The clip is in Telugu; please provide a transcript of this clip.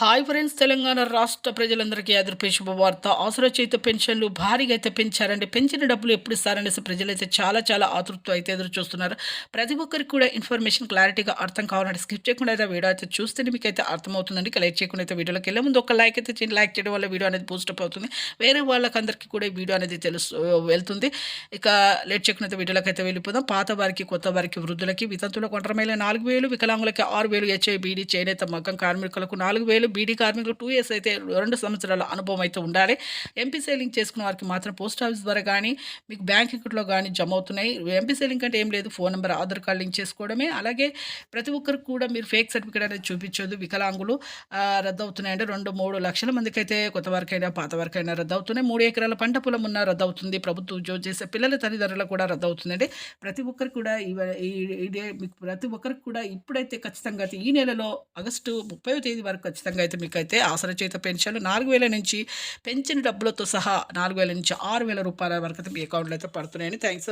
హాయ్ ఫ్రెండ్స్, తెలంగాణ రాష్ట్ర ప్రజలందరికీ అదృపే శుభవార్త. ఆసరా చేత పెన్షన్లు భారీగా అయితే పెంచారండి. పెంచిన డబ్బులు ఎప్పుడు ఇస్తారనేసి ప్రజలైతే చాలా చాలా ఆతృతతో అయితే ఎదురు చూస్తున్నారు. ప్రతి ఒక్కరికి కూడా ఇన్ఫర్మేషన్ క్లారిటీగా అర్థం కావాలంటే స్కిప్ చేయకుండా అయితే వీడియో అయితే చూస్తేనే మీకైతే అర్థమవుతుందండి. ఇక లైక్ చేయకుండా అయితే వీడియోలోకి వెళ్ళే ముందు ఒక లైక్ అయితే చేయండి. లైక్ చేయడం వల్ల వీడియో అనేది బూస్టప్ అవుతుంది. వేరే వాళ్ళకందరికీ కూడా ఈ వీడియో అనేది వెళ్తుంది. ఇక లేట్ చేయకుండా అయితే వీడియోలోకి అయితే వెళ్ళిపోదాం. పాత వారికి, కొత్త వారికి, వృద్ధులకి, వితంతులకు, ఒంటరి 4,000, వికలాంగులకి 6,000, హెచ్ఐ బీడీ, చేనేత మగ్గం కార్మికులకు 4,000, బీడీ కార్మికులు 2 ఇయర్స్ అయితే 2 సంవత్సరాల అనుభవం అయితే ఉండాలి. ఎంపీ సేలింగ్ చేసుకున్న వారికి మాత్రం పోస్ట్ ఆఫీస్ ద్వారా కానీ మీకు బ్యాంక్ అకౌంట్లో కానీ జమ అవుతున్నాయి. ఎంపీ సేలింగ్ అంటే ఏం లేదు, phone number, Aadhaar card link చేసుకోవడమే. అలాగే ప్రతి ఒక్కరికి కూడా మీరు ఫేక్ సర్టిఫికేట్ అనేది చూపించొద్దు. వికలాంగులు రద్దవుతున్నాయంటే 2-3 లక్షల మందికి అయితే కొత్త వారికైనా పాత వారికైనా రద్దవుతున్నాయి. 3 ఎకరాల పంట పొలం ఉన్న రద్దవుతుంది. ప్రభుత్వ ఉద్యోగం చేసే పిల్లల తల్లిదండ్రులకు కూడా రద్దవుతుందండి. ప్రతి ఒక్కరికి కూడా ఇదే మీకు ప్రతి ఒక్కరికి కూడా ఇప్పుడైతే ఖచ్చితంగా అయితే ఈ నెలలో ఆగస్టు 30వ తేదీ వరకు ఖచ్చితంగా అయితే మీకైతే ఆసరా చేత పెన్షన్లు 4,000 నుంచి పెంచిన డబ్బులతో సహా 4,000 నుంచి 6,000 రూపాయల వరకు అయితే మీ అకౌంట్లో అయితే పడుతున్నాయని. థ్యాంక్స్.